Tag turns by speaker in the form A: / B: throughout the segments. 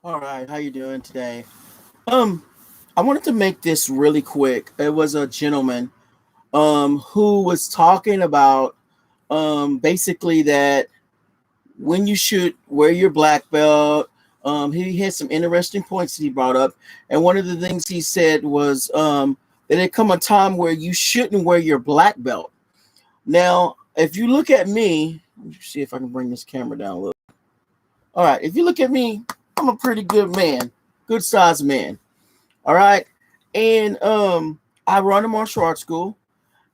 A: All right, how you doing today? Um, I wanted to make this really quick. It was a gentleman who was talking about basically that when you should wear your black belt. He had some interesting points that he brought up, and one of the things he said was that there come a time where you shouldn't wear your black belt. Now, if you look at me, let me see if I can bring this camera down a little. All right, if you look at me, I'm a pretty good man, good sized man. All right. And I run a martial arts school.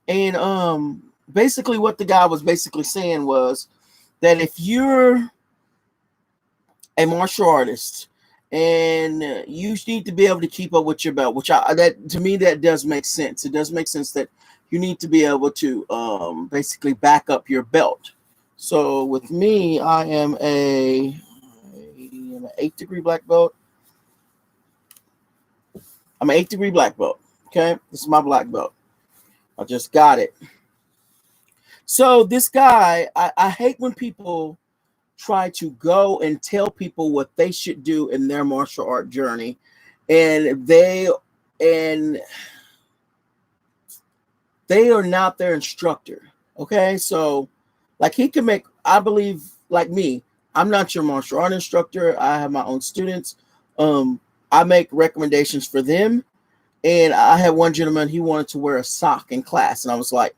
A: And basically what the guy was basically saying was that if you're a martial artist and you need to be able to keep up with your belt, which I that to me that does make sense. It does make sense that you need to be able to basically back up your belt. So with me, I'm an 8th degree black belt. I'm an 8th degree black belt. Okay, this is my black belt. I just got it. So this guy, I hate when people try to go and tell people what they should do in their martial art journey, and and they are not their instructor. Okay, so like he can make, I believe, like me, I'm not your martial art instructor. I have my own students. I make recommendations for them, and I had one gentleman, he wanted to wear a sock in class, and I was like,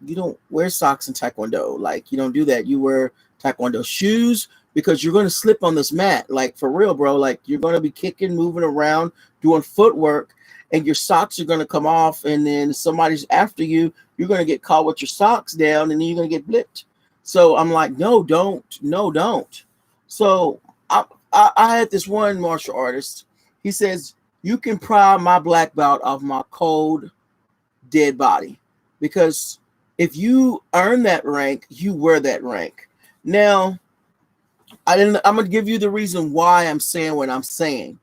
A: you don't wear socks in taekwondo. Like, you don't do that. You wear taekwondo shoes because you're going to slip on this mat. Like, for real, bro. Like, you're going to be kicking, moving around, doing footwork, and your socks are going to come off, and then somebody's after you. You're going to get caught with your socks down, and then you're going to get blipped. So I'm like, no, don't. No, don't. So I had this one martial artist. He says, you can pry my black belt off my cold, dead body, because if you earn that rank, you wear that rank. Now, I'm gonna give you the reason why I'm saying what I'm saying.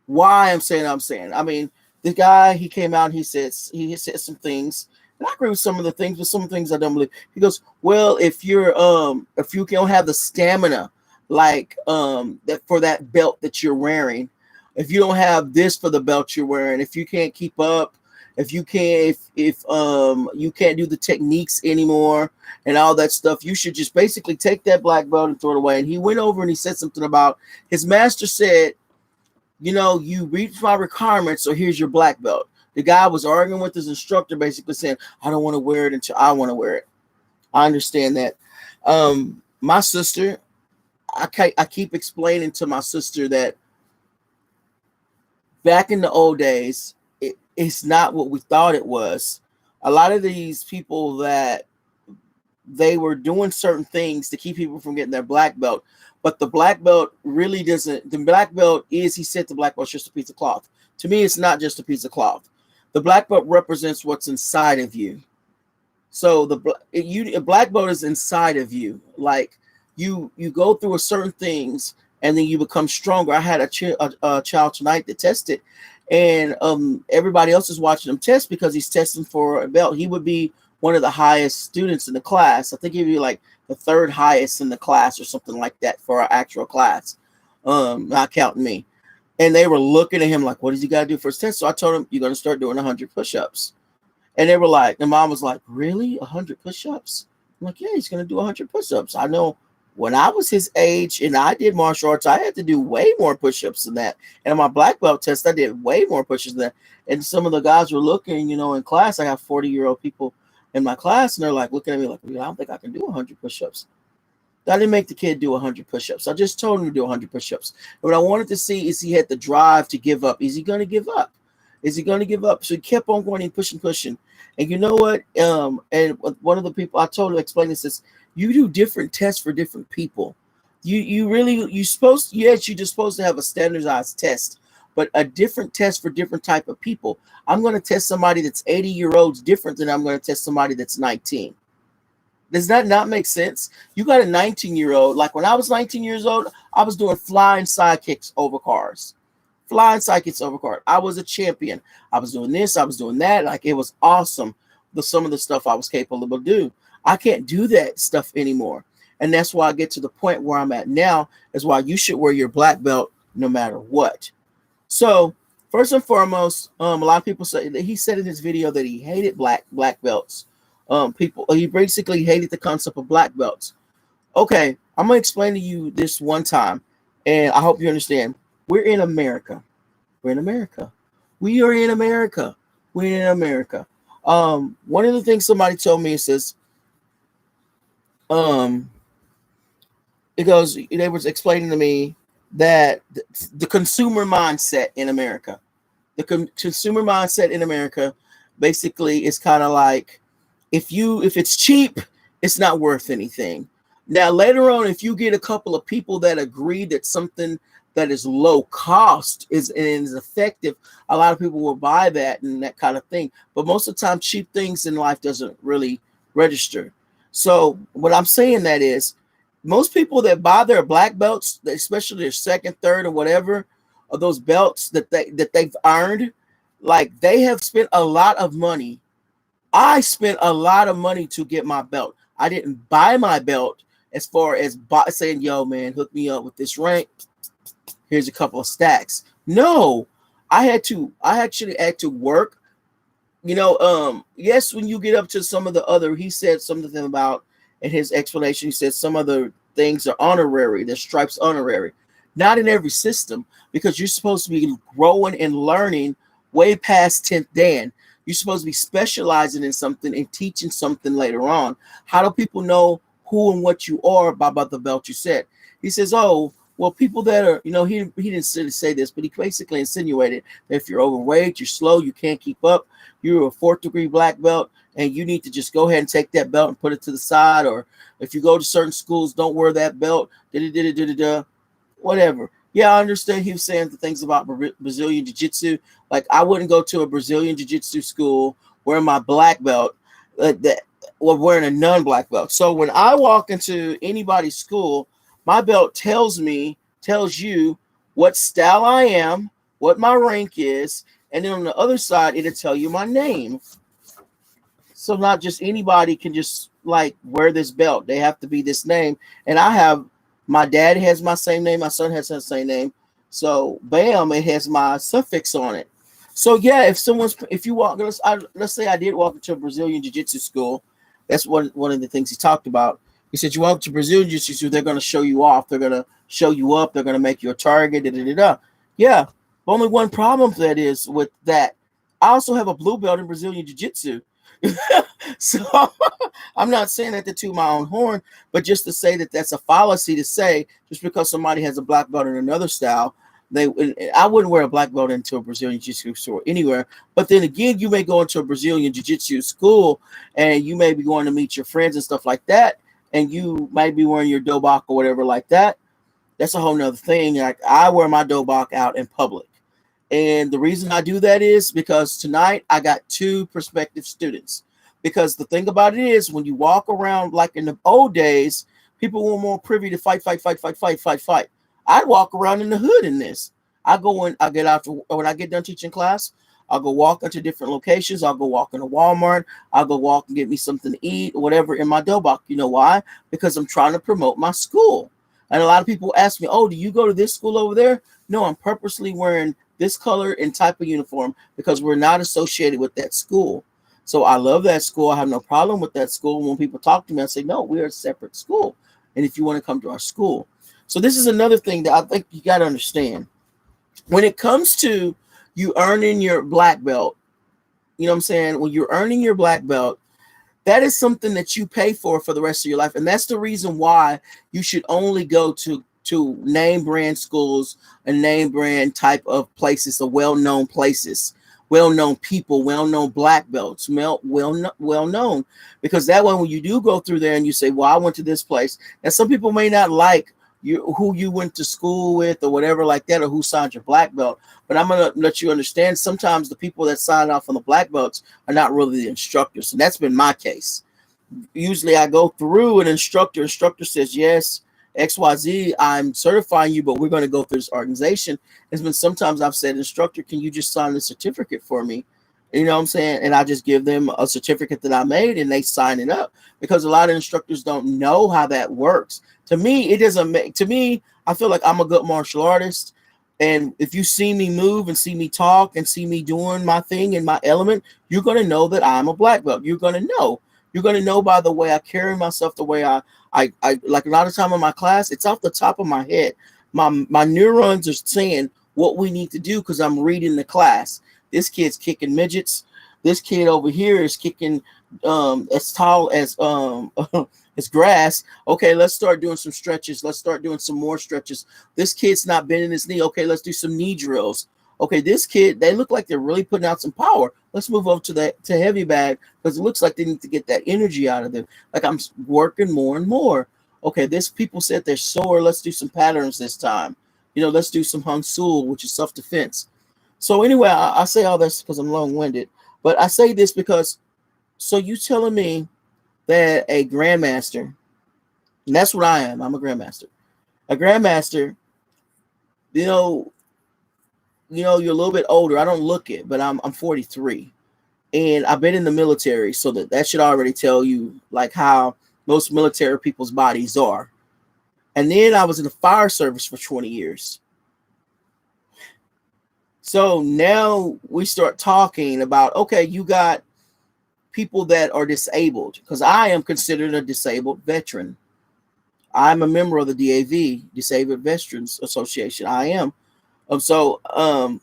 A: Why I'm saying. I mean, the guy, he came out and he said some things, and I agree with some of the things, but some things I don't believe. He goes, well, if you don't have the stamina like that for that belt that you're wearing, if you don't have this for the belt you're wearing, if you can't keep up, if you can't if you can't do the techniques anymore and all that stuff, you should just basically take that black belt and throw it away. And he went over and he said something about his master said, you reached my requirements, so here's your black belt. The guy was arguing with his instructor, basically saying, I don't want to wear it until I want to wear it. I understand that. My sister, I keep explaining to my sister that back in the old days, it's not what we thought it was. A lot of these people that they were doing certain things to keep people from getting their black belt, but the black belt really doesn't. The black belt is, he said, the black belt is just a piece of cloth. To me, it's not just a piece of cloth. The black belt represents what's inside of you. So a black belt is inside of you. Like you go through a certain things and then you become stronger. I had a child tonight that tested, and everybody else is watching him test because he's testing for a belt. He would be one of the highest students in the class. I think he'd be like the third highest in the class or something like that for our actual class, not counting me. And they were looking at him like, what does he got to do for his test? So I told him, you're going to start doing 100 push-ups. And they were like, the mom was like, really? 100 push-ups? I'm like, yeah, he's going to do 100 push-ups. I know when I was his age and I did martial arts, I had to do way more push-ups than that. And on my black belt test, I did way more push-ups than that. And some of the guys were looking, in class. I have 40-year-old people in my class, and they're like looking at me like, I don't think I can do 100 push-ups. I didn't make the kid do 100 push-ups. I just told him to do 100 push-ups. And what I wanted to see is he had the drive to give up. Is he going to give up? Is he going to give up? So he kept on going and pushing. And you know what? And one of the people I told him, explain this, is you do different tests for different people. You're just supposed to have a standardized test, but a different test for different type of people. I'm going to test somebody that's 80-year-olds different than I'm going to test somebody that's 19. Does that not make sense? You got a 19-year-old. Like when I was 19 years old, I was doing flying side kicks over cars. Flying side kicks over cars. I was a champion. I was doing this. I was doing that. Like, it was awesome. Some of the stuff I was capable of doing. I can't do that stuff anymore. And that's why I get to the point where I'm at now, is why you should wear your black belt no matter what. So first and foremost, a lot of people say that he said in his video that he hated black belts. He basically hated the concept of black belts. Okay, I'm gonna explain to you this one time, and I hope you understand. We're in America. We're in America. We are in America. We're in America. One of the things somebody told me, it says, um, it goes. They was explaining to me that the consumer mindset in America, consumer mindset in America, basically is kind of like, if it's cheap, it's not worth anything. Now later on, if you get a couple of people that agree that something that is low cost is effective, a lot of people will buy that and that kind of thing. But most of the time, cheap things in life doesn't really register. So what I'm saying that is, most people that buy their black belts, especially their second, third, or whatever, of those belts that they've earned, like they have spent a lot of money. I spent a lot of money to get my belt. I didn't buy my belt as far as saying, yo, man, hook me up with this rank. Here's a couple of stacks. No, I actually had to work. Yes, when you get up to some of the other, he said something about, in his explanation, he said some other things are honorary, the stripes honorary. Not in every system, because you're supposed to be growing and learning way past 10th Dan. You're supposed to be specializing in something and teaching something later on. How do people know who and what you are by the belt you said? He says, oh, well, people that are, he didn't say this, but he basically insinuated that if you're overweight, you're slow, you can't keep up, you're a 4th degree black belt, and you need to just go ahead and take that belt and put it to the side. Or if you go to certain schools, don't wear that belt, whatever. Yeah, I understand he was saying the things about Brazilian Jiu-Jitsu. Like, I wouldn't go to a Brazilian Jiu-Jitsu school wearing my black belt, or wearing a non-black belt. So when I walk into anybody's school, my belt tells you what style I am, what my rank is, and then on the other side, it'll tell you my name. So not just anybody can just like wear this belt. They have to be this name. And my dad has my same name, my son has the same name. So bam, it has my suffix on it. So yeah, if you walk, let's say I did walk into a Brazilian Jiu-Jitsu school. That's one of the things he talked about. He said, you walk to Brazilian Jiu-Jitsu, they're going to show you off. They're going to show you up. They're going to make you a target. Yeah. Only one problem that is with that. I also have a blue belt in Brazilian Jiu-Jitsu. So I'm not saying that to toot my own horn, but just to say that that's a fallacy to say just because somebody has a black belt in another style. I wouldn't wear a black belt into a Brazilian Jiu-Jitsu store anywhere. But then again, you may go into a Brazilian Jiu-Jitsu school and you may be going to meet your friends and stuff like that. And you might be wearing your dobok or whatever like that. That's a whole nother thing. Like, I wear my dobok out in public. And the reason I do that is because tonight I got 2 prospective students. Because the thing about it is, when you walk around like in the old days, people were more privy to fight. I'd walk around in the hood in this. When I get done teaching class, I'll go walk into different locations. I'll go walk into Walmart. I'll go walk and get me something to eat or whatever in my dobok. You know why? Because I'm trying to promote my school. And a lot of people ask me, oh, do you go to this school over there? No, I'm purposely wearing this color and type of uniform because we're not associated with that school. So I love that school. I have no problem with that school. When people talk to me, I say, no, we're a separate school. And if you want to come to our school. So this is another thing that I think you got to understand. When it comes to you earning your black belt, you know what I'm saying? When you're earning your black belt, that is something that you pay for the rest of your life. And that's the reason why you should only go to name brand schools and name brand type of places, the well-known places, well-known people, well-known black belts, well-known. Because that way, when you do go through there and you say, well, I went to this place, and some people may not like who you went to school with or whatever like that, or who signed your black belt. But I'm going to let you understand, sometimes the people that sign off on the black belts are not really the instructors. And that's been my case. Usually I go through an instructor says, yes, XYZ, I'm certifying you, but we're going to go through this organization. It's been sometimes I've said, instructor, can you just sign the certificate for me? You know what I'm saying? And I just give them a certificate that I made and they sign it up, because a lot of instructors don't know how that works. To me, it doesn't make, to me, I feel like I'm a good martial artist. And if you see me move and see me talk and see me doing my thing in my element, you're going to know that I'm a black belt. You're going to know. You're going to know by the way I carry myself, the way I like a lot of time in my class, it's off the top of my head. My neurons are saying what we need to do because I'm reading the class. This kid's kicking midgets. This kid over here is kicking as tall as as grass. Okay, let's start doing some stretches. Let's start doing some more stretches. This kid's not bending his knee. Okay, let's do some knee drills. Okay, this kid, they look like they're really putting out some power. Let's move over to heavy bag because it looks like they need to get that energy out of them. Like I'm working more and more. Okay, this people said they're sore. Let's do some patterns this time. Let's do some Hung Sul, which is self-defense. So anyway, I say all this because I'm long-winded. But I say this because, so you telling me that a grandmaster, and that's what I am. I'm a grandmaster. A grandmaster, you're a little bit older. I don't look it, but I'm 43. And I've been in the military, so that should already tell you like how most military people's bodies are. And then I was in the fire service for 20 years. So now we start talking about, okay, you got people that are disabled, because I am considered a disabled veteran. I'm a member of the DAV, Disabled Veterans Association. I am. The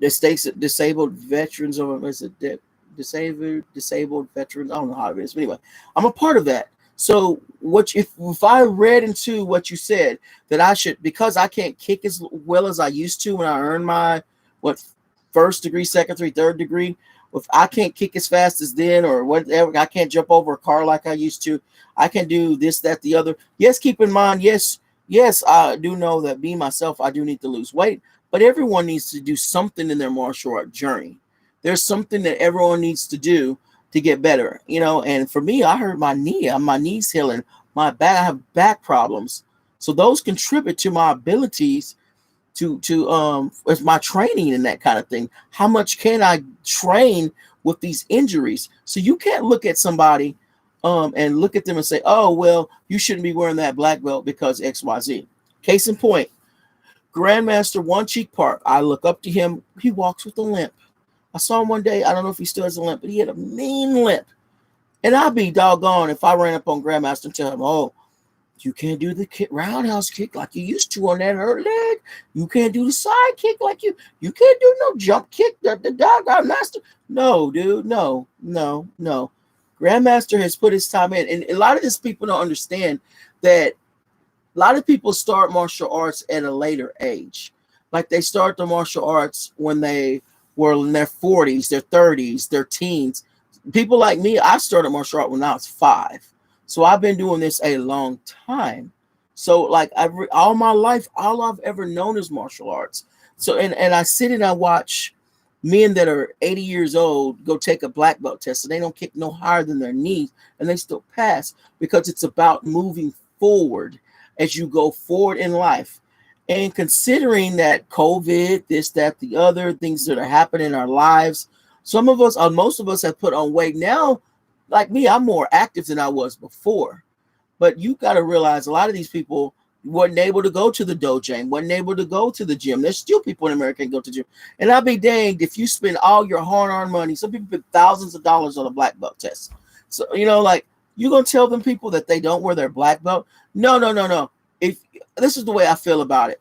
A: states disabled veterans, or is it disabled veterans? I don't know how it is. But anyway, I'm a part of that. So if I read into what you said, that I should, because I can't kick as well as I used to when I earned my first degree, second degree, third degree, if I can't kick as fast as then, or whatever, I can't jump over a car like I used to, I can do this, that, the other. Yes, keep in mind, yes, I do know that being myself, I do need to lose weight, but everyone needs to do something in their martial art journey. There's something that everyone needs to do to get better, and for me, I hurt my knee. My knee's healing. My back, I have back problems. So those contribute to my abilities to as my training and that kind of thing. How much can I train with these injuries? So you can't look at somebody and look at them and say, oh, well, you shouldn't be wearing that black belt because XYZ. Case in point, Grandmaster One Cheek Park. I look up to him. He walks with a limp. I saw him one day. I don't know if he still has a limp, but he had a mean limp. And I'd be doggone if I ran up on Grandmaster and tell him, oh, you can't do the roundhouse kick like you used to on that hurt leg. You can't do the side kick like you can't do no jump kick. The doggone master. No, dude. No. Grandmaster has put his time in. And a lot of these people don't understand that a lot of people start martial arts at a later age. Like they start the martial arts when they were in their 40s, their 30s, their teens. People like me, I started martial art when I was 5. So I've been doing this a long time. So like all my life, all I've ever known is martial arts. So and I sit and I watch men that are 80 years old go take a black belt test, and they don't kick no higher than their knees, and they still pass, because it's about moving forward as you go forward in life. And considering that COVID, this, that, the other, things that are happening in our lives, some of us, most of us have put on weight. Now, like me, I'm more active than I was before. But you got to realize a lot of these people wasn't able to go to the dojo, wasn't able to go to the gym. There's still people in America that go to the gym. And I'll be danged if you spend all your hard-earned money. Some people spend thousands of dollars on a black belt test. So, like, you're going to tell them people that they don't wear their black belt? No. If this is the way I feel about it.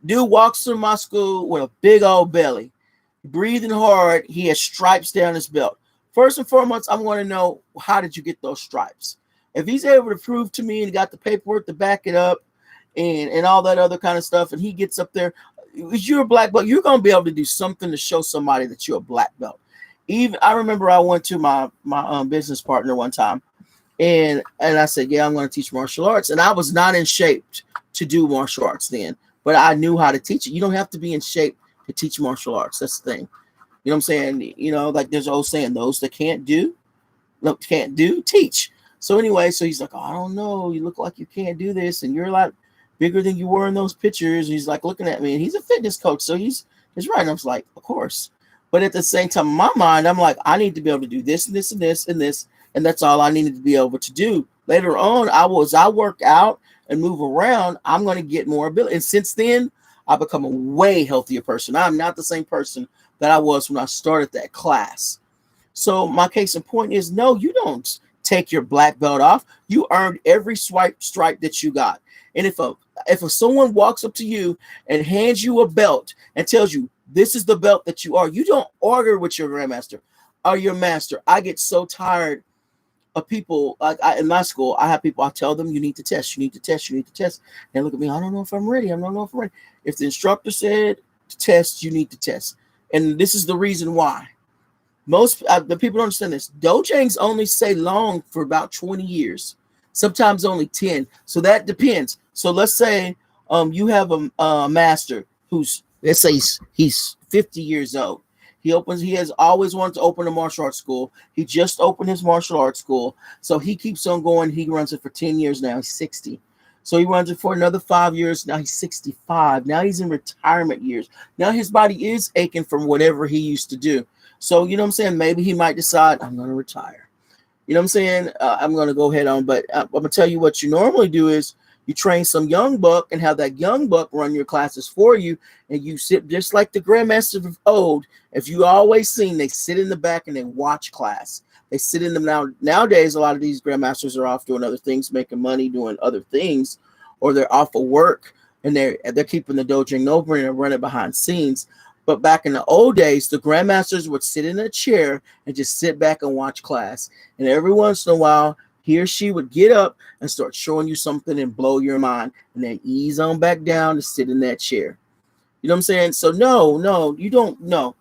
A: Dude walks through my school with a big old belly, breathing hard. He has stripes down his belt. First and foremost, I want to know, how did you get those stripes? If he's able to prove to me and got the paperwork to back it up and all that other kind of stuff, and he gets up there, if you're a black belt, you're going to be able to do something to show somebody that you're a black belt. Even I remember I went to my business partner one time, and I said, yeah, I'm going to teach martial arts. And I was not in shape to do martial arts then, but I knew how to teach it. You don't have to be in shape to teach martial arts. That's the thing. You know what I'm saying? Like there's an old saying, those that can't do, teach. So anyway, so he's like, oh, I don't know. You look like you can't do this, and you're a lot bigger than you were in those pictures. And he's like looking at me, and he's a fitness coach, so he's right. And I was like, of course. But at the same time, in my mind, I'm like, I need to be able to do this and this and this and this, and that's all I needed to be able to do. Later on, I work out and move around, I'm going to get more ability. And since then, I become a way healthier person. I'm not the same person that I was when I started that class. So my case in point is, no, you don't take your black belt off. You earned every stripe that you got. And if someone walks up to you and hands you a belt and tells you this is the belt that you are, you don't argue with your grandmaster or your master. I get so tired of people. Like in my school, I have people. I tell them, you need to test. You need to test. You need to test. And they look at me. I don't know if I'm ready. I don't know if I'm ready. If the instructor said to test, you need to test. And this is the reason why. Most the people don't understand this. Dojangs only stay long for about 20 years, sometimes only 10. So that depends. So let's say you have a master who's, let's say he's 50 years old. He has always wanted to open a martial arts school. He just opened his martial arts school. So he keeps on going. He runs it for 10 years now. He's 60. So he runs it for another 5 years. Now he's 65. Now he's in retirement years. Now his body is aching from whatever he used to do. So, you know what I'm saying? Maybe he might decide, I'm going to retire. You know what I'm saying? I'm going to go ahead on. But I'm going to tell you what you normally do is you train some young buck and have that young buck run your classes for you. And you sit just like the grandmasters of old. If you always seen, they sit in the back and they watch class. They sit in them now. Nowadays, a lot of these grandmasters are off doing other things, making money, doing other things, or they're off of work and they're keeping the dojo open and running behind scenes. But back in the old days, the grandmasters would sit in a chair and just sit back and watch class. And every once in a while, he or she would get up and start showing you something and blow your mind, and then ease on back down to sit in that chair. You know what I'm saying? So no, you don't know.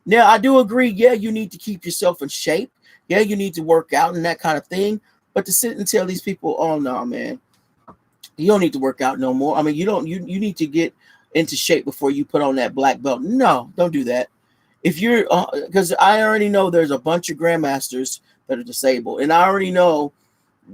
A: Now, I do agree. Yeah, you need to keep yourself in shape. Yeah, you need to work out and that kind of thing. But to sit and tell these people, oh, no, man, you don't need to work out no more. I mean, you need to get into shape before you put on that black belt. No, don't do that. If you're, because I already know there's a bunch of grandmasters that are disabled, and I already know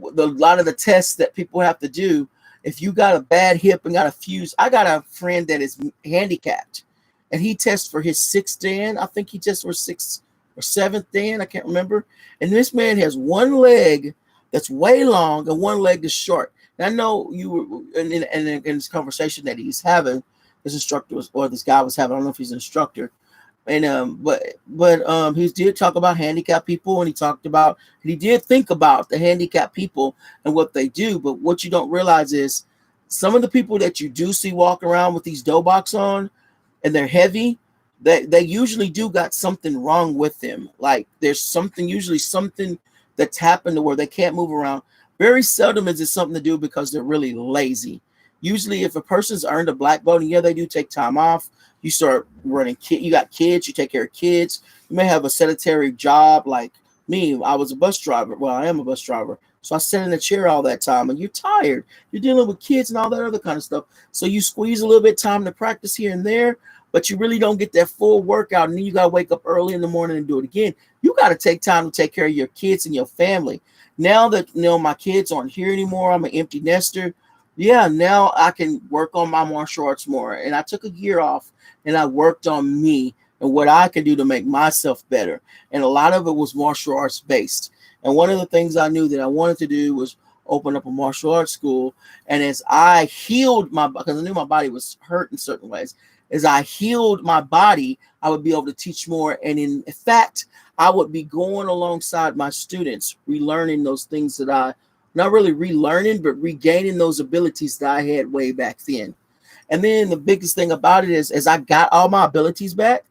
A: a lot of the tests that people have to do. If you got a bad hip and got a fuse, I got a friend that is handicapped, and he tests for his sixth dan. I think he tests for sixth or seventh dan. I can't remember. And this man has one leg that's way long and one leg that's short. And I know you were in this conversation that he's having. This instructor was, or this guy was having, I don't know if he's an instructor, and but he did talk about handicapped people, and he did think about the handicapped people and what they do. But what you don't realize is some of the people that you do see walk around with these doboks on, and they're heavy, they usually do got something wrong with them. Like there's usually something that's happened to where they can't move around. Very seldom is it something to do because they're really lazy. Usually, if a person's earned a black belt, and yeah, they do take time off. You start running you got kids, you take care of kids. You may have a sedentary job like me. I was a bus driver. Well, I am a bus driver. So I sat in a chair all that time, and you're tired. You're dealing with kids and all that other kind of stuff. So you squeeze a little bit of time to practice here and there, but you really don't get that full workout. And then you got to wake up early in the morning and do it again. You got to take time to take care of your kids and your family. Now that my kids aren't here anymore, I'm an empty nester. Yeah, now I can work on my martial arts more. And I took a year off and I worked on me and what I can do to make myself better. And a lot of it was martial arts based. And one of the things I knew that I wanted to do was open up a martial arts school. And as I healed because I knew my body was hurt in certain ways, as I healed my body, I would be able to teach more. And in fact, I would be going alongside my students, relearning those things that not really relearning, but regaining those abilities that I had way back then. And then the biggest thing about it is, as I got all my abilities back,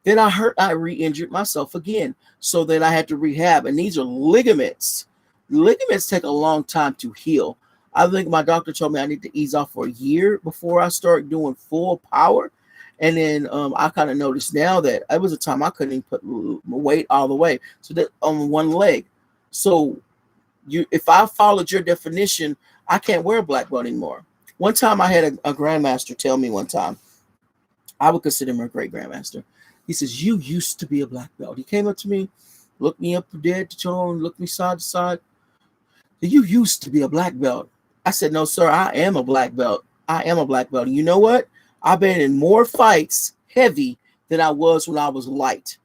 A: then I re-injured myself again. So then I had to rehab. And these are ligaments. Ligaments take a long time to heal. I think my doctor told me I need to ease off for a year before I start doing full power. And then I kind of noticed now that it was a time I couldn't even put weight all the way. So that on one leg. So if I followed your definition, I can't wear a black belt anymore. One time I had a grandmaster tell me one time, I would consider him a great grandmaster. He says, you used to be a black belt. He came up to me, looked me up dead to toe, looked me side to side. You used to be a black belt. I said, no, sir, I am a black belt. I am a black belt. And you know what? I've been in more fights heavy than I was when I was light.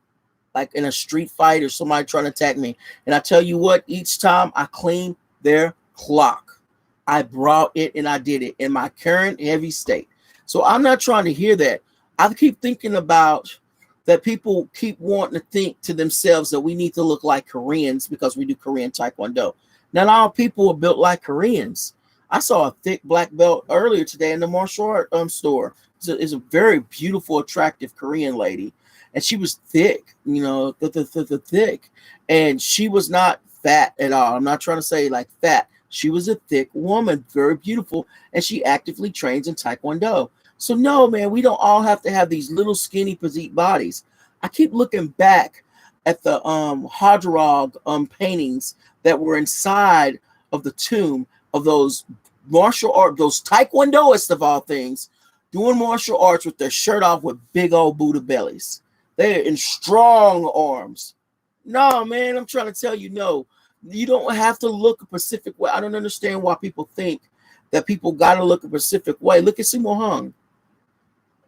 A: Like in a street fight or somebody trying to attack me. And I tell you what, each time I cleaned their clock, I brought it and I did it in my current heavy state. So I'm not trying to hear that. I keep thinking about that people keep wanting to think to themselves that we need to look like Koreans because we do Korean Taekwondo. Not all people are built like Koreans. I saw a thick black belt earlier today in the martial art store. It's a very beautiful, attractive Korean lady, and she was thick, you know, the thick, and she was not fat at all. I'm not trying to say like fat. She was a thick woman, very beautiful, and she actively trains in Taekwondo. So no, man, we don't all have to have these little skinny physique bodies. I keep looking back at the Hadrag paintings that were inside of the tomb of those martial art, those Taekwondoists of all things, doing martial arts with their shirt off with big old Buddha bellies. They're in strong arms. No, man, I'm trying to tell you, no, you don't have to look a specific way. I don't understand why people think that people got to look a specific way. Look at Simo Hung.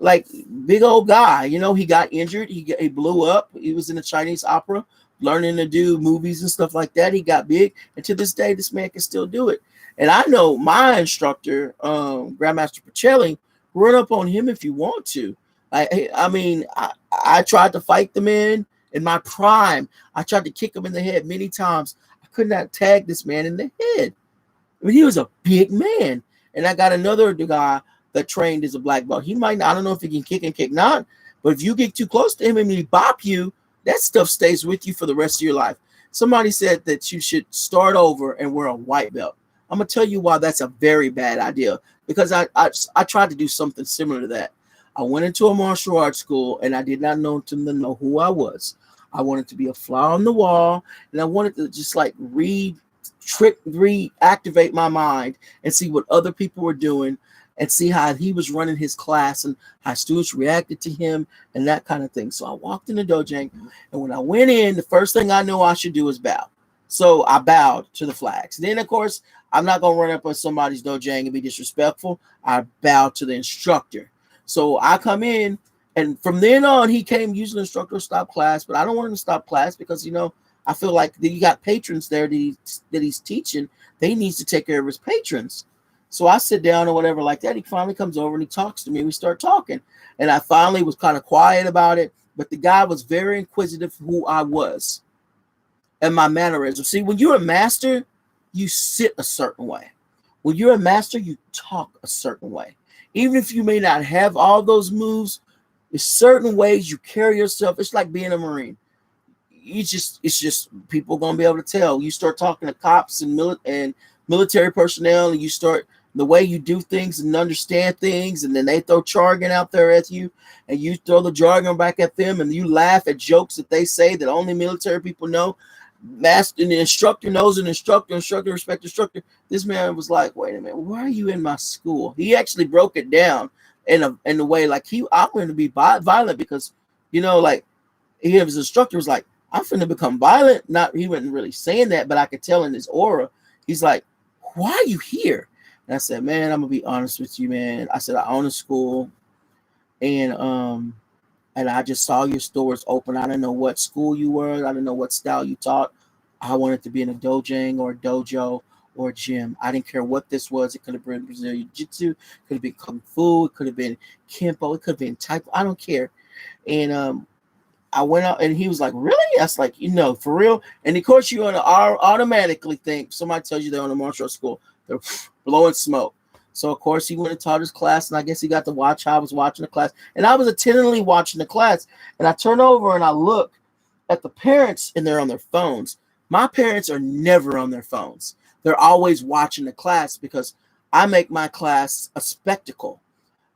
A: Like, big old guy, you know, he got injured. He blew up. He was in the Chinese opera, learning to do movies and stuff like that. He got big. And to this day, this man can still do it. And I know my instructor, Grandmaster Pacelli, run up on him if you want to. I mean, I tried to fight the man in my prime. I tried to kick him in the head many times. I could not tag this man in the head. I mean, he was a big man. And I got another guy that trained as a black belt. He might not, I don't know if he can kick and kick not, but if you get too close to him and he bop you, that stuff stays with you for the rest of your life. Somebody said that you should start over and wear a white belt. I'm gonna tell you why that's a very bad idea, because I tried to do something similar to that. I went into a martial arts school and I did not know them to know who I was. I wanted to be a fly on the wall, and I wanted to just like reactivate my mind and see what other people were doing and see how he was running his class and how students reacted to him and that kind of thing. So I walked in the dojo, and when I went in, the first thing I know I should do is bow. So I bowed to the flags. Then, of course, I'm not going to run up on somebody's dojo and be disrespectful. I bowed to the instructor. So I come in, and from then on, he came using the instructor to stop class, but I don't want him to stop class because, you know, I feel like you got patrons there that he's teaching. They needs to take care of his patrons. So I sit down or whatever like that. He finally comes over and he talks to me. We start talking. And I finally was kind of quiet about it. But the guy was very inquisitive who I was and my mannerism. See, when you're a master, you sit a certain way. When you're a master, you talk a certain way. Even if you may not have all those moves, there's certain ways you carry yourself. It's like being a Marine. It's just people going to be able to tell. You start talking to cops and military personnel, and you start the way you do things and understand things, and then they throw jargon out there at you, and you throw the jargon back at them, and you laugh at jokes that they say that only military people know. Master and the instructor knows an instructor respect instructor. This man was like, wait a minute, why are you in my school? He actually broke it down in a way like I'm going to be violent because, you know, like his instructor was like, I'm going to become violent. He wasn't really saying that, but I could tell in his aura. He's like, why are you here? And I said, man, I'm gonna be honest with you, man. I said, I own a school, and I just saw your stores open. I didn't know what school you were. I didn't know what style you taught. I wanted to be in a dojang or a dojo or a gym. I didn't care what this was. It could have been Brazilian Jiu-Jitsu, could have been Kung Fu, it could have been Kempo, it could have been Taekwondo. I don't care. And I went out, and he was like, really? I was like, you know, for real? And of course, you automatically think somebody tells you they're on a martial arts school, they're blowing smoke. So, of course, he went and taught his class, and I guess he got to watch how I was watching the class. And I was attentively watching the class, and I turn over and I look at the parents, and they're on their phones. My parents are never on their phones. They're always watching the class because I make my class a spectacle.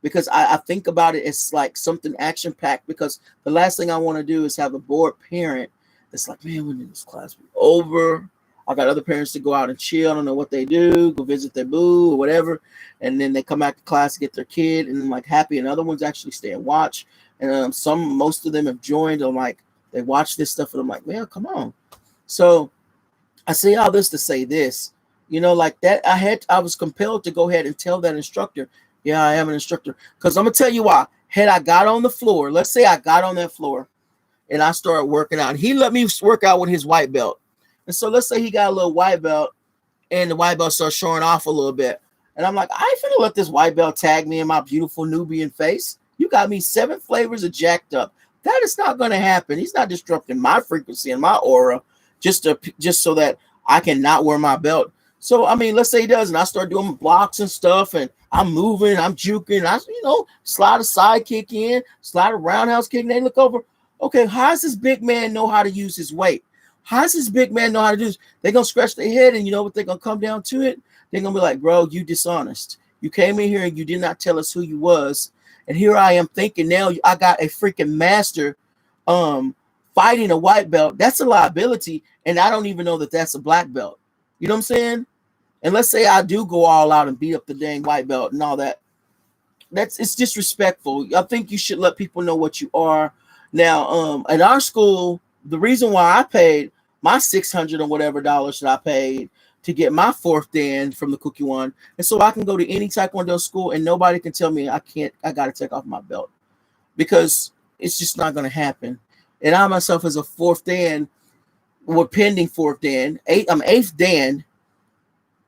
A: Because I think about it as like something action-packed, because the last thing I want to do is have a bored parent that's like, man, when did this class be over? I got other parents to go out and chill. I don't know what they do, go visit their boo or whatever. And then they come back to class to get their kid, and I'm like happy. And other ones actually stay and watch. And most of them have joined. I'm like, they watch this stuff, and I'm like, man, come on. So I say all this to say this, you know, like that. I was compelled to go ahead and tell that instructor, yeah, I am an instructor. Because I'm going to tell you why. Had I got on the floor, let's say I got on that floor and I started working out. He let me work out with his white belt. And so let's say he got a little white belt and the white belt starts showing off a little bit. And I'm like, I ain't finna let this white belt tag me in my beautiful Nubian face. You got me 7 flavors of jacked up. That is not going to happen. He's not disrupting my frequency and my aura just so that I can not wear my belt. So I mean, let's say he does, and I start doing blocks and stuff, and I'm moving, I'm juking, slide a side kick in, slide a roundhouse kick, and they look over. Okay, how does this big man know how to use his weight? How does this big man know how to do this? They're gonna scratch their head, and you know what they're gonna come down to it? They're gonna be like, bro, you dishonest. You came in here and you did not tell us who you was. And here I am thinking now I got a freaking master fighting a white belt. That's a liability, and I don't even know that that's a black belt. You know what I'm saying? And let's say I do go all out and beat up the dang white belt and all that. It's disrespectful. I think you should let people know what you are. Now, at our school, the reason why I paid my $600 or whatever dollars that I paid to get my 4th dan from the Kukkiwon, and so I can go to any Taekwondo school and nobody can tell me I got to take off my belt, because it's just not going to happen. And I myself as a 4th dan, we're pending 4th dan, I'm 8th dan,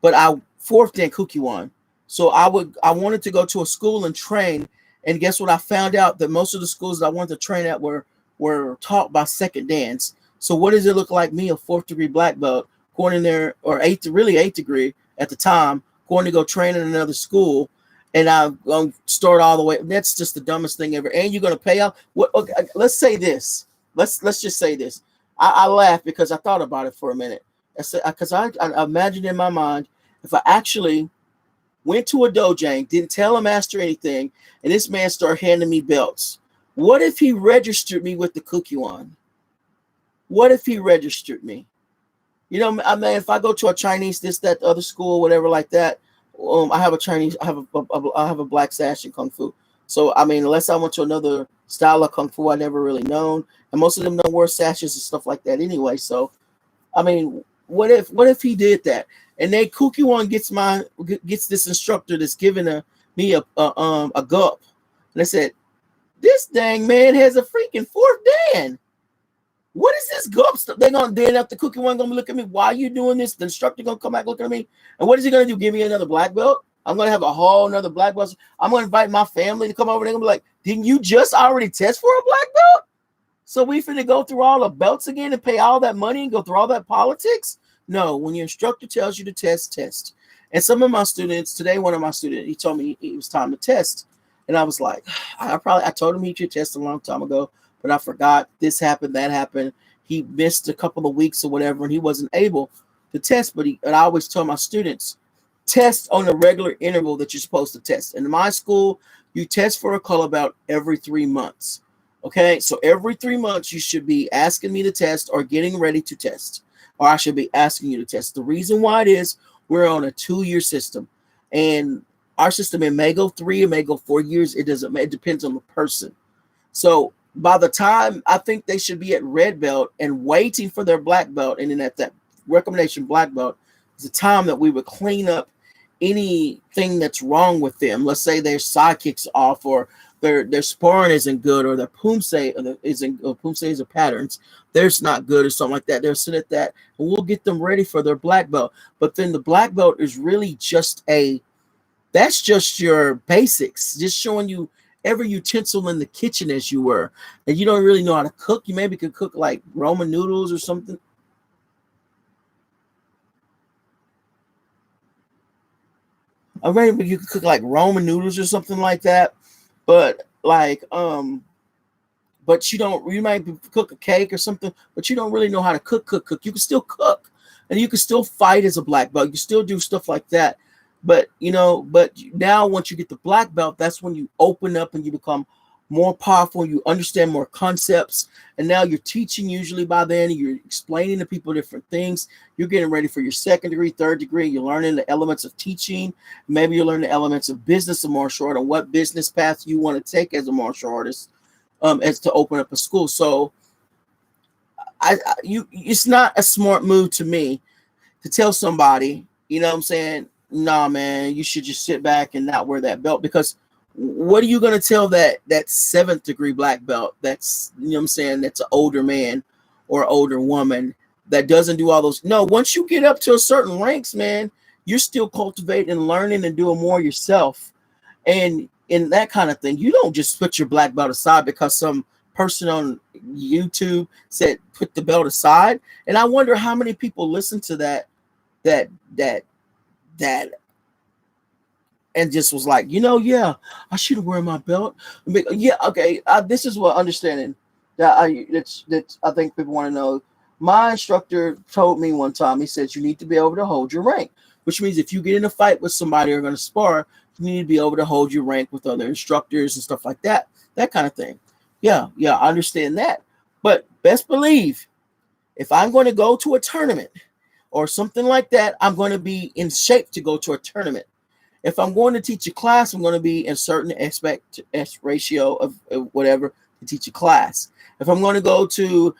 A: but I 4th dan Kukkiwon. So I wanted to go to a school and train, and guess what? I found out that most of the schools that I wanted to train at were taught by 2nd dans. So what does it look like me, a 4th degree black belt, going in there, or 8th degree at the time, going to go train in another school, and I'm going to start all the way. That's just the dumbest thing ever. And you're going to pay out. What? Okay, let's say this. Let's just say this. I laugh because I thought about it for a minute. Because I imagined in my mind, if I actually went to a dojang, didn't tell a master anything, and this man started handing me belts. What if he registered me with the Kukkiwon? What if he registered me? You know, I mean, if I go to a Chinese, this, that, other school, whatever like that, I have a black sash in Kung Fu. So, I mean, unless I went to another style of Kung Fu I never really known, and most of them don't wear sashes and stuff like that anyway. So, I mean, what if he did that? And then Kukkiwon gets this instructor that's giving me a gup. And I said, this dang man has a freaking 4th dan. What is this gup stuff? They're gonna then after Kukkiwon gonna look at me. Why are you doing this? The instructor gonna come back looking at me. And what is he gonna do? Give me another black belt? I'm gonna have a whole another black belt. I'm gonna invite my family to come over. They're gonna be like, didn't you just already test for a black belt? So we finna go through all the belts again and pay all that money and go through all that politics? No, when your instructor tells you to test. And some of my students, today, one of my students, he told me it was time to test. And I was like, I told him he should test a long time ago, but I forgot. This happened, that happened. He missed a couple of weeks or whatever, and he wasn't able to test. And I always tell my students, test on a regular interval that you're supposed to test. In my school, you test for a color belt every 3 months. Okay, so every 3 months, you should be asking me to test or getting ready to test. Or I should be asking you to test. The reason why it is, we're on a 2-year system, and our system, it may go 3, it may go 4 years. It depends on the person. So by the time, I think they should be at red belt and waiting for their black belt, and then at that recommendation black belt is the time that we would clean up anything that's wrong with them. Let's say their sidekicks off, or their sparring isn't good, or their pumse is a patterns. There's not good or something like that. They'll sit at that, and we'll get them ready for their black belt. But then the black belt is really that's just your basics, just showing you every utensil in the kitchen as you were. And you don't really know how to cook. You maybe could cook like Roman noodles or something. Or maybe you could cook like Roman noodles or something like that. But but you might cook a cake or something, but you don't really know how to cook. You can still cook, and you can still fight as a black belt. You can still do stuff like that. But now once you get the black belt, that's when you open up and you become more powerful. You understand more concepts, and now you're teaching usually by then. You're explaining to people different things. You're getting ready for your 2nd degree, 3rd degree. You're learning the elements of teaching. Maybe you're learning the elements of business of martial art, and what business path you want to take as a martial artist, as to open up a school. So it's not a smart move to me to tell somebody, you know what I'm saying, nah, man, you should just sit back and not wear that belt. Because what are you going to tell that 7th degree black belt that's, you know what I'm saying, that's an older man or older woman that doesn't do all those? No, once you get up to a certain ranks, man, you're still cultivating and learning and doing more yourself. And in that kind of thing, you don't just put your black belt aside because some person on YouTube said put the belt aside. And I wonder how many people listen to that that and just was like, yeah, I should wear my belt. Yeah, okay. This is what understanding that that's I think people want to know. My instructor told me one time. He said you need to be able to hold your rank, which means if you get in a fight with somebody or going to spar, you need to be able to hold your rank with other instructors and stuff like that. That kind of thing. Yeah, I understand that. But best believe, if I'm going to go to a tournament or something like that, I'm going to be in shape to go to a tournament. If I'm going to teach a class, I'm going to be in certain ratio of whatever to teach a class. If I'm going to go to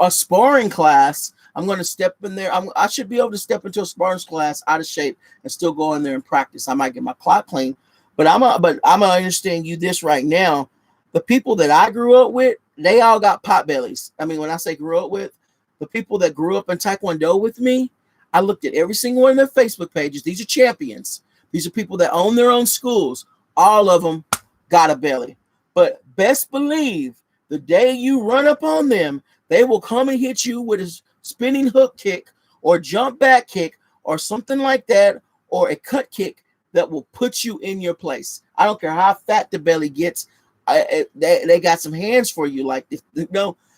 A: a sparring class, I'm going to step in there. I should be able to step into a sparring class out of shape and still go in there and practice. I might get my clock clean, but I'm gonna understand you this right now. The people that I grew up with, they all got pot bellies. I mean, when I say grew up with, the people that grew up in Taekwondo with me, I looked at every single one of their Facebook pages. These are champions. These are people that own their own schools. All of them got a belly. But best believe the day you run up on them, they will come and hit you with a spinning hook kick or jump back kick or something like that, or a cut kick that will put you in your place. I don't care how fat the belly gets. They got some hands for you like this.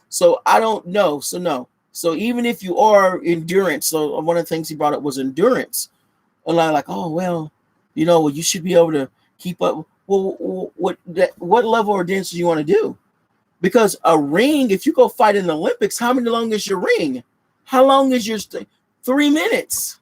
A: So I don't know. So no. So even if you are endurance, so one of the things he brought up was endurance. And I'm like, oh, well, you should be able to keep up. Well, what level of dance do you want to do? Because a ring, if you go fight in the Olympics, how long is your ring? How long is your 3 minutes?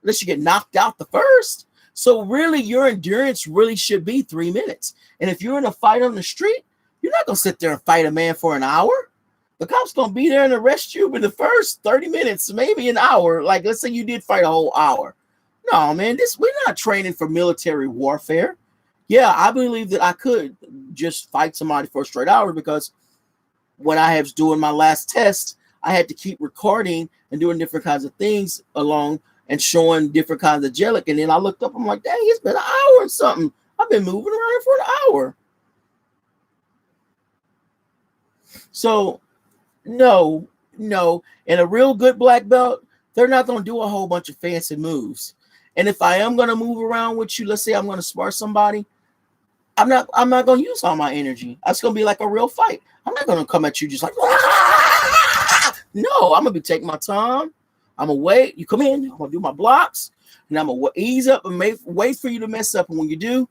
A: Unless you get knocked out the first. So really, your endurance really should be 3 minutes. And if you're in a fight on the street, you're not going to sit there and fight a man for an hour. The cop's going to be there and arrest you in the first 30 minutes, maybe an hour. Like, let's say you did fight a whole hour. No, man, we're not training for military warfare. Yeah, I believe that I could just fight somebody for a straight hour, because when I was doing my last test, I had to keep recording and doing different kinds of things along and showing different kinds of jellic. And then I looked up, I'm like, dang, it's been an hour and something. I've been moving around for an hour. So no. And a real good black belt, they're not going to do a whole bunch of fancy moves. And if I am going to move around with you, let's say I'm going to spar somebody, I'm not going to use all my energy. It's going to be like a real fight. I'm not going to come at you just like, no, I'm going to be taking my time. I'm going to wait. You come in, I'm going to do my blocks, and I'm going to ease up and wait for you to mess up. And when you do,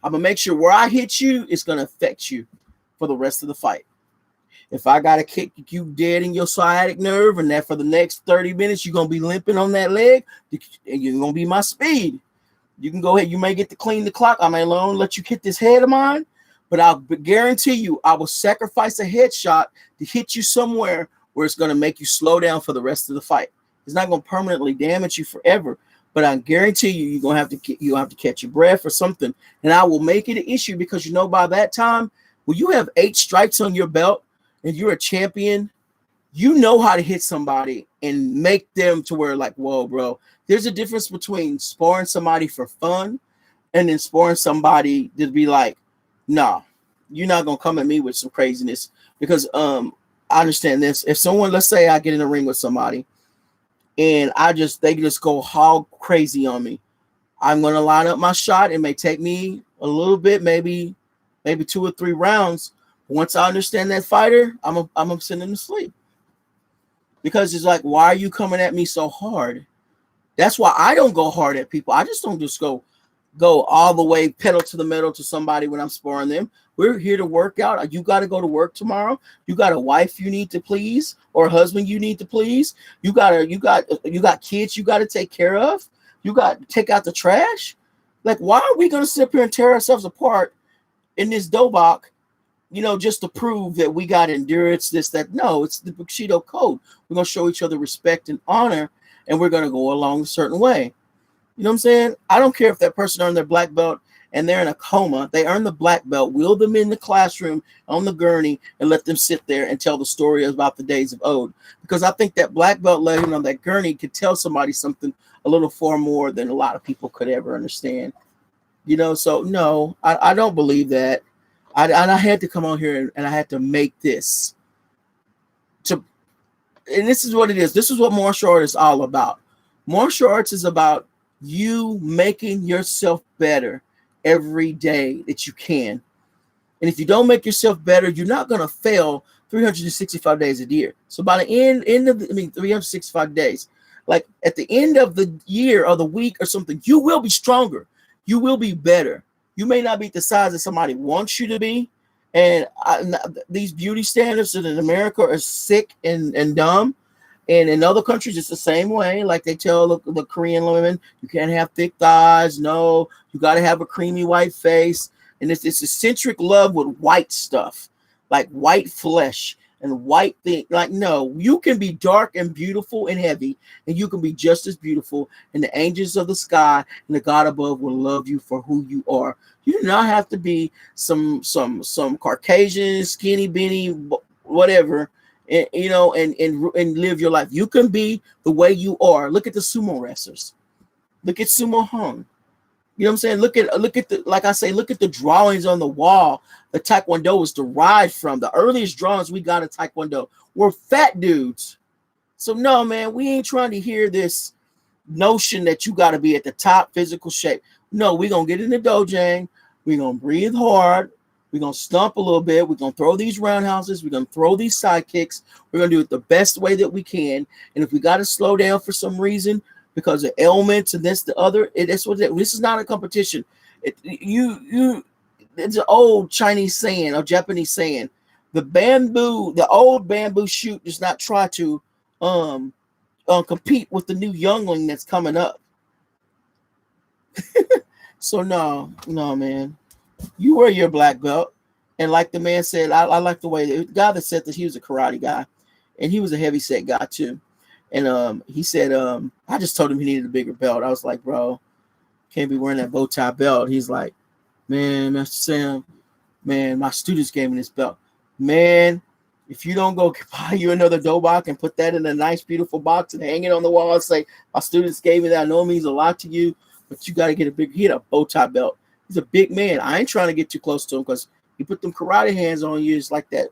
A: I'm going to make sure where I hit you, it's going to affect you for the rest of the fight. If I got to kick you dead in your sciatic nerve, and that for the next 30 minutes, you're going to be limping on that leg, and you're going to be my speed. You can go ahead. You may get to clean the clock. I may alone let you hit this head of mine, but I'll guarantee you I will sacrifice a headshot to hit you somewhere where it's going to make you slow down for the rest of the fight. It's not going to permanently damage you forever, but I guarantee you're going to have to catch your breath or something, and I will make it an issue, because by that time, when you have 8 stripes on your belt and you're a champion, you know how to hit somebody and make them to where like, whoa, bro. There's a difference between sparring somebody for fun and then sparring somebody to be like, nah, you're not going to come at me with some craziness. Because I understand this. If someone, let's say I get in a ring with somebody and they just go hog crazy on me, I'm going to line up my shot. It may take me a little bit, maybe 2 or 3 rounds. Once I understand that fighter, I'm going to send him to sleep. Because it's like, why are you coming at me so hard? That's why I don't go hard at people. I just don't just go all the way pedal to the metal to somebody when I'm sparring them. We're here to work out. You got to go to work tomorrow. You got a wife you need to please, or a husband you need to please. You got kids you got to take care of. You got to take out the trash. Like, why are we going to sit up here and tear ourselves apart in this dobok, just to prove that we got endurance, this, that? No, it's the Bushido code. We're going to show each other respect and honor, and we're going to go along a certain way. You know what I'm saying? I don't care if that person earned their black belt and they're in a coma, they earn the black belt, wheel them in the classroom on the gurney, and let them sit there and tell the story about the days of old. Because I think that black belt laying on that gurney could tell somebody something a little far more than a lot of people could ever understand. So no, I don't believe that. I had to come on here and I had to make this. And this is what it is. This is what martial arts is all about. Martial arts is about you making yourself better every day that you can. And if you don't make yourself better, you're not going to fail 365 days a year. So by the end of 365 days, like at the end of the year or the week or something, you will be stronger. You will be better. You may not be the size that somebody wants you to be. And these beauty standards in America are sick and dumb. And in other countries, it's the same way. Like they tell the Korean women, you can't have thick thighs. No, you got to have a creamy white face. And it's eccentric love with white stuff, like white flesh and white thing. Like, no, you can be dark and beautiful and heavy, and you can be just as beautiful. And the angels of the sky and the God above will love you for who you are. You do not have to be some Caucasian, skinny, binny, whatever, and and live your life. You can be the way you are. Look at the sumo wrestlers. Look at Sumo Hung. You know what I'm saying? Look at the, like I say, look at the drawings on the wall. The Taekwondo was derived from. The earliest drawings we got in Taekwondo were fat dudes. So no, man, we ain't trying to hear this notion that you got to be at the top physical shape. No, we're going to get in the dojang. We're going to breathe hard. We're going to stomp a little bit. We're going to throw these roundhouses. We're going to throw these side kicks. We're going to do it the best way that we can. And if we got to slow down for some reason, because of ailments and this, the other, this is not a competition. It's an old Chinese saying or Japanese saying. The old bamboo shoot does not try to compete with the new youngling that's coming up. So no, man. You wear your black belt. And like the man said, I like the way the guy that said that he was a karate guy, and he was a heavy set guy too. And he said, I just told him he needed a bigger belt. I was like, bro, can't be wearing that bow tie belt. He's like, man, Master Sam, man, my students gave me this belt. Man, if you don't go buy you another dobok and put that in a nice, beautiful box and hang it on the wall and say, my students gave me that, I know it means a lot to you, but you got to get a big, he had a bow tie belt. He's a big man. I ain't trying to get too close to him because you put them karate hands on you. It's like that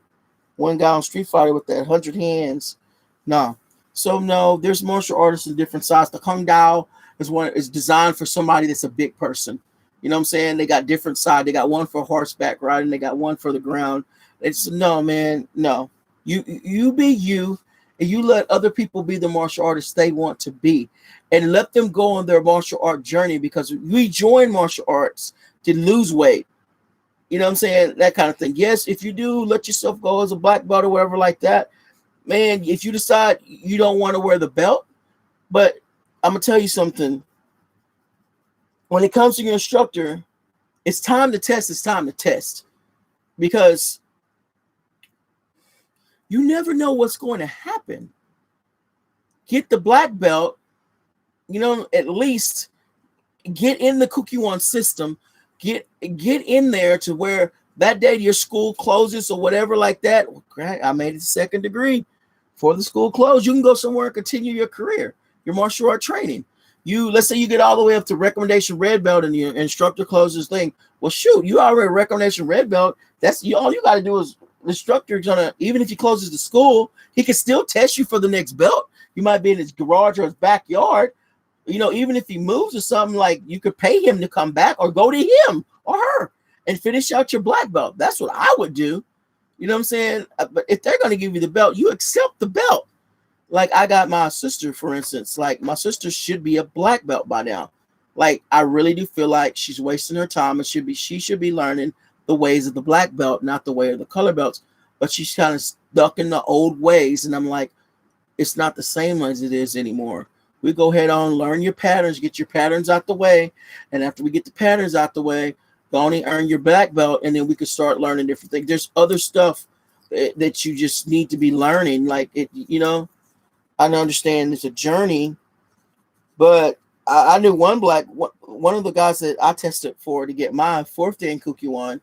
A: one guy on Street Fighter with that 100 hands. No. So no, there's martial artists in different sizes. The Kung Dao is designed for somebody that's a big person. You know what I'm saying? They got different sides. They got one for horseback riding. They got one for the ground. It's no, man, no. You be you, and you let other people be the martial artists they want to be, and let them go on their martial art journey, because we join martial arts to lose weight. You know what I'm saying? That kind of thing. Yes, if you do let yourself go as a black belt or whatever like that, man, if you decide you don't want to wear the belt, but I'm going to tell you something. When it comes to your instructor, it's time to test. It's time to test, because you never know what's going to happen. Get the black belt, at least get in the Kukkiwon system, get in there to where that day your school closes or whatever like that. Well, great, I made it to second degree. Before the school closed, you can go somewhere and continue your career, your martial art training. Let's say you get all the way up to recommendation red belt and your instructor closes thing. Well, shoot, you already recommendation red belt. All you got to do is the instructor is gonna, even if he closes the school, he can still test you for the next belt. You might be in his garage or his backyard. Even if he moves or something, like you could pay him to come back or go to him or her and finish out your black belt. That's what I would do. You know what I'm saying? But if they're going to give you the belt, you accept the belt. Like I got my sister, for instance. Like my sister should be a black belt by now. Like I really do feel like she's wasting her time, and she should be learning the ways of the black belt, not the way of the color belts. But she's kind of stuck in the old ways, and I'm like, it's not the same as it is anymore. We go ahead on, learn your patterns, get your patterns out the way, and after we get the patterns out the way, go on and earn your black belt, and then we can start learning different things. There's other stuff that you just need to be learning. Like I understand it's a journey, but I knew one of the guys that I tested for to get my fourth Dan Kukkiwon.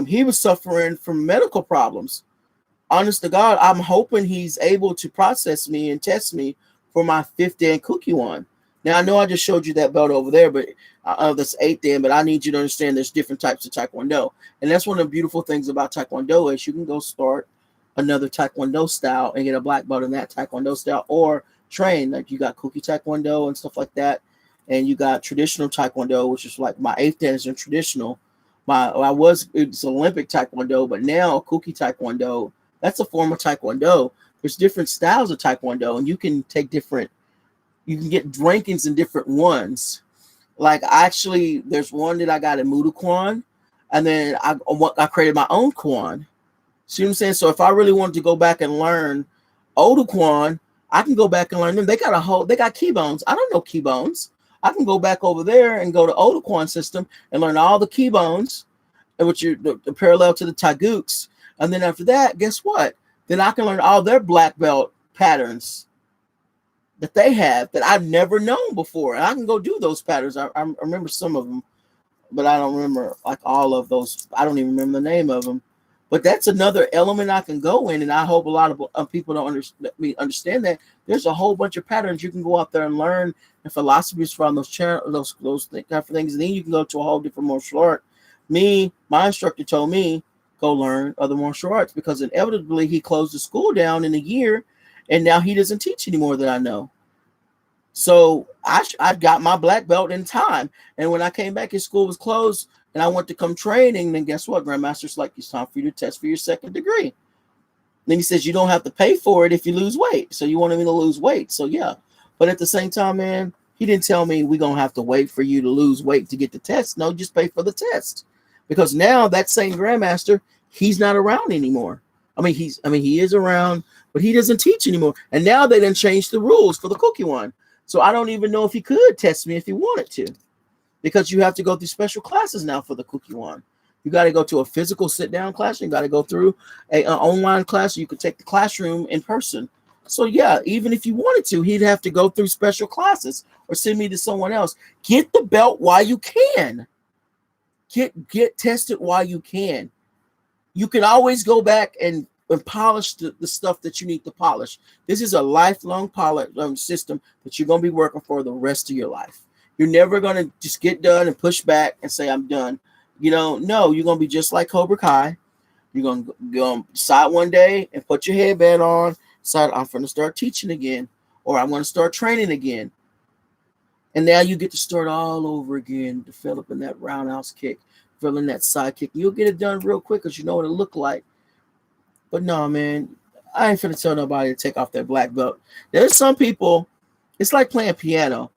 A: He was suffering from medical problems. Honest to God, I'm hoping he's able to process me and test me for my fifth Dan Kukkiwon. Now I know I just showed you that belt over there, but that's eighth Dan. But I need you to understand there's different types of Taekwondo, and that's one of the beautiful things about Taekwondo is you can go start another Taekwondo style and get a black belt in that Taekwondo style, or train like you got Kuki Taekwondo and stuff like that, and you got traditional Taekwondo, which is like my eighth Dan is in traditional. It's Olympic Taekwondo, but now Kuki Taekwondo, that's a form of Taekwondo. There's different styles of Taekwondo, and you can get rankings in different ones. Like actually, there's one that I got in Mudu Kwan, and then I created my own Kwan. See what I'm saying? So if I really wanted to go back and learn Odu Kwan, I can go back and learn them. They got keybones. I don't know keybones. I can go back over there and go to Odu Kwan system and learn all the keybones, which are the parallel to the Taiguks. And then after that, guess what? Then I can learn all their black belt patterns that they have that I've never known before. And I can go do those patterns. I remember some of them, but I don't remember like all of those. I don't even remember the name of them. But that's another element I can go in, and I hope a lot of people don't understand that. There's a whole bunch of patterns you can go out there and learn, and philosophies from those kind of things, and then you can go to a whole different martial art. My instructor told me, go learn other martial arts, because inevitably he closed the school down in a year, and now he doesn't teach anymore that I know. So I got my black belt in time, and when I came back, his school was closed. And I went to come training, then guess what? Grandmaster's like, it's time for you to test for your second degree. Then he says, you don't have to pay for it if you lose weight. So you wanted me to lose weight. So yeah. But at the same time, man, he didn't tell me we're going to have to wait for you to lose weight to get the test. No, just pay for the test. Because now that same Grandmaster, he's not around anymore. He is around, but he doesn't teach anymore. And now they done changed the rules for the Kukkiwon. So I don't even know if he could test me if he wanted to. Because you have to go through special classes now for the Kukkiwon. You got to go to a physical sit-down class. You got to go through an online class. You could take the classroom in person. So yeah, even if you wanted to, he'd have to go through special classes or send me to someone else. Get the belt while you can. Get tested while you can. You can always go back and polish the stuff that you need to polish. This is a lifelong system that you're going to be working for the rest of your life. You're never going to just get done and push back and say, I'm done. No, you're going to be just like Cobra Kai. You're going to go decide one day and put your headband on, decide I'm going to start teaching again, or I'm going to start training again. And now you get to start all over again, developing that roundhouse kick, developing that side kick. You'll get it done real quick because you know what it look like. But no, man, I ain't finna tell nobody to take off their black belt. There's some people, it's like playing piano.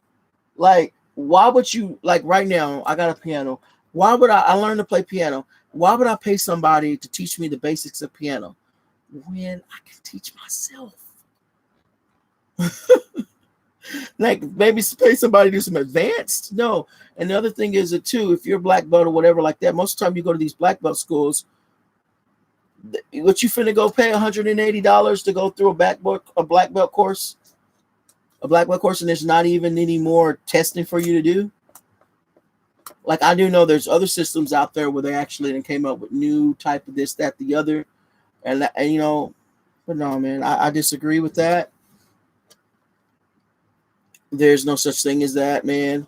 A: Like, why would you, like right now, I got a piano. Why would I learned to play piano? Why would I pay somebody to teach me the basics of piano when I can teach myself? Like maybe pay somebody to do some advanced. No. And the other thing is that too, if you're a black belt or whatever like that, most of the time you go to these black belt schools, what you finna go pay $180 to go through a black belt course? A black belt course, and there's not even any more testing for you to do. Like I do know there's other systems out there where they actually came up with new type of this, that, the other, and but no, man, I disagree with that. There's no such thing as that, man.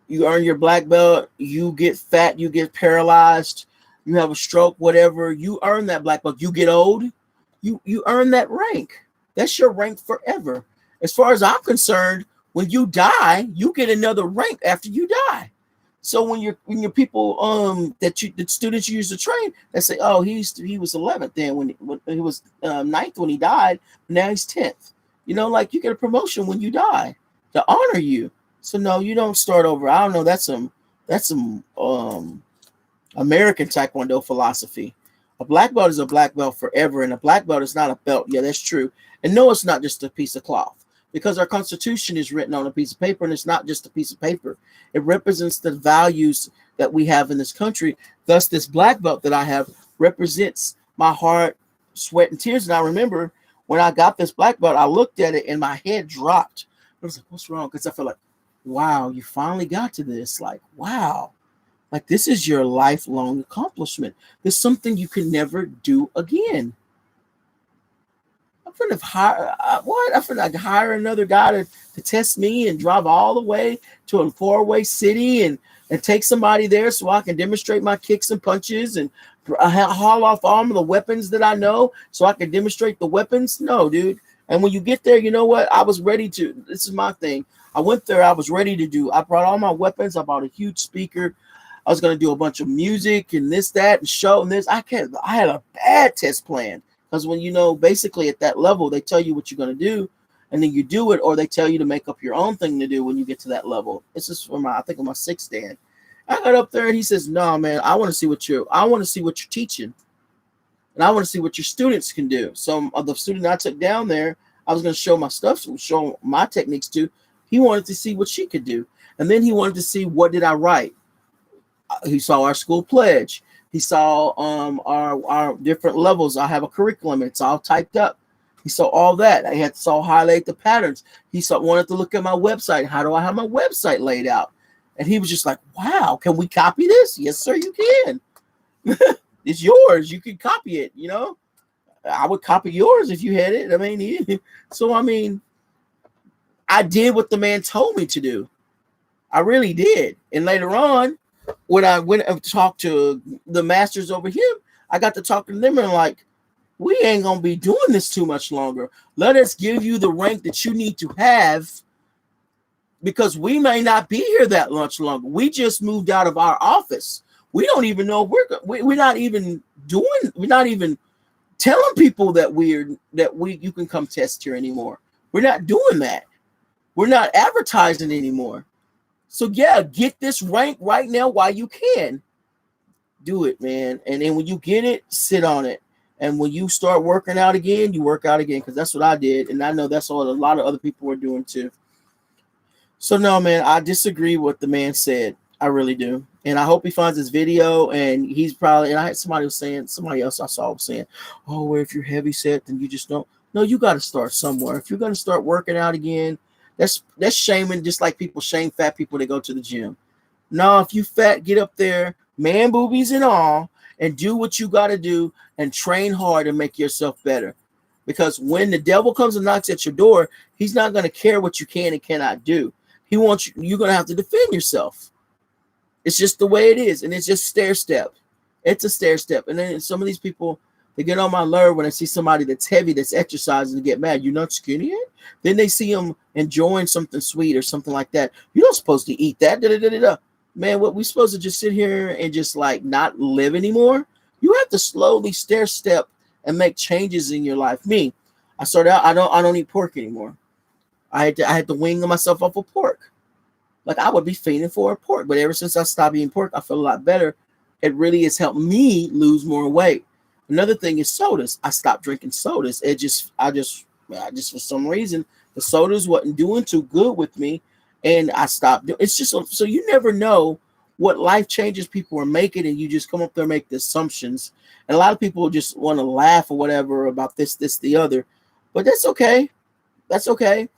A: You earn your black belt, you get fat, you get paralyzed, you have a stroke, whatever. You earn that black belt. You get old, you earn that rank. That's your rank forever. As far as I'm concerned, when you die, you get another rank after you die. So when your people the students you use to train, they say, oh, he was 11th then when he was 9th when he died, now he's 10th. Like you get a promotion when you die to honor you. So no, you don't start over. I don't know. That's some American Taekwondo philosophy. A black belt is a black belt forever, and a black belt is not a belt. Yeah, that's true. And no, it's not just a piece of cloth. Because our Constitution is written on a piece of paper, and it's not just a piece of paper. It represents the values that we have in this country. Thus, this black belt that I have represents my heart, sweat, and tears. And I remember when I got this black belt, I looked at it and my head dropped. I was like, what's wrong? Because I felt like, wow, you finally got to this. Like, wow, like this is your lifelong accomplishment. There's something you can never do again. I'm gonna hire what? I'm gonna hire another guy to test me and drive all the way to a faraway city and take somebody there so I can demonstrate my kicks and punches and haul off all of the weapons that I know so I can demonstrate the weapons. No, dude. And when you get there, you know what? I was ready to. This is my thing. I went there. I was ready to do. I brought all my weapons. I bought a huge speaker. I was gonna do a bunch of music and this, that, and show and this. I can't. I had a bad test plan. Because when you know, basically at that level, they tell you what you're going to do, and then you do it, or they tell you to make up your own thing to do when you get to that level. This is for I think, my sixth stand. I got up there and he says, "No, man, I want to see what you're teaching, and I want to see what your students can do." So the student I took down there, I was going to show my stuff, show my techniques to. He wanted to see what she could do, and then he wanted to see what did I write. He saw our school pledge. He saw our different levels. I have a curriculum. It's all typed up. He saw all that. I had to highlight the patterns. He wanted to look at my website. How do I have my website laid out? And he was just like, wow, can we copy this? Yes, sir, you can. It's yours. You can copy it, you know. I would copy yours if you had it. I mean, so I mean, I did what the man told me to do. I really did. And later on, when I went and talked to the masters over here, I got to talking to them and like, we ain't gonna be doing this too much longer. Let us give you the rank that you need to have, because we may not be here that much longer. We just moved out of our office. We don't even know we're not even telling people that you can come test here anymore. We're not doing that. We're not advertising anymore. So yeah, get this rank right now while you can. Do it, man. And then when you get it, sit on it. And when you start working out again, you work out again, because that's what I did. And I know that's what a lot of other people were doing too. So no, man, I disagree with what the man said. I really do. And I hope he finds this video, and he's probably, and I had somebody else I saw was saying, oh, well, if you're heavy set, then you just don't. No, you got to start somewhere. If you're going to start working out again, that's shaming, just like people shame fat people that go to the gym. No, if you fat, get up there, man boobies and all, and do what you got to do and train hard and make yourself better. Because when the devil comes and knocks at your door, he's not going to care what you can and cannot do. He wants you, you're going to have to defend yourself. It's just the way it is. And it's just stair step. It's a stair step. And then some of these people, they get on my nerve when I see somebody that's heavy, that's exercising, to get mad. You're not skinny yet? Then they see them enjoying something sweet or something like that. You're not supposed to eat that. Da-da-da-da-da. Man, what we supposed to just sit here and just like not live anymore? You have to slowly stair step and make changes in your life. Me, I started out, I don't eat pork anymore. I had to wing myself off of pork. Like I would be fiending for a pork, but ever since I stopped eating pork, I feel a lot better. It really has helped me lose more weight. Another thing is sodas. I stopped drinking sodas. I just for some reason the sodas wasn't doing too good with me, and I stopped. It's just so you never know what life changes people are making, and you just come up there and make the assumptions. And a lot of people just want to laugh or whatever about this, the other, but that's okay. That's okay.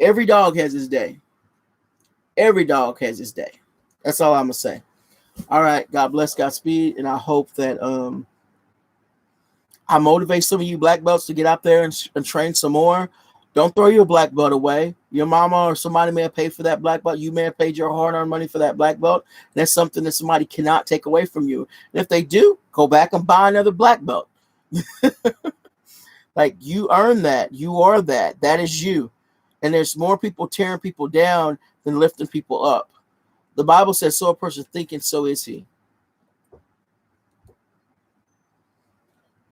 A: Every dog has his day. Every dog has his day. That's all I'm gonna say. All right. God bless, Godspeed, and I hope that I motivate some of you black belts to get out there and train some more. Don't throw your black belt away. Your mama or somebody may have paid for that black belt. You may have paid your hard-earned money for that black belt. And that's something that somebody cannot take away from you. And if they do, go back and buy another black belt. Like you earned that. You are that. That is you. And there's more people tearing people down than lifting people up. The Bible says, so a person thinking, so is he.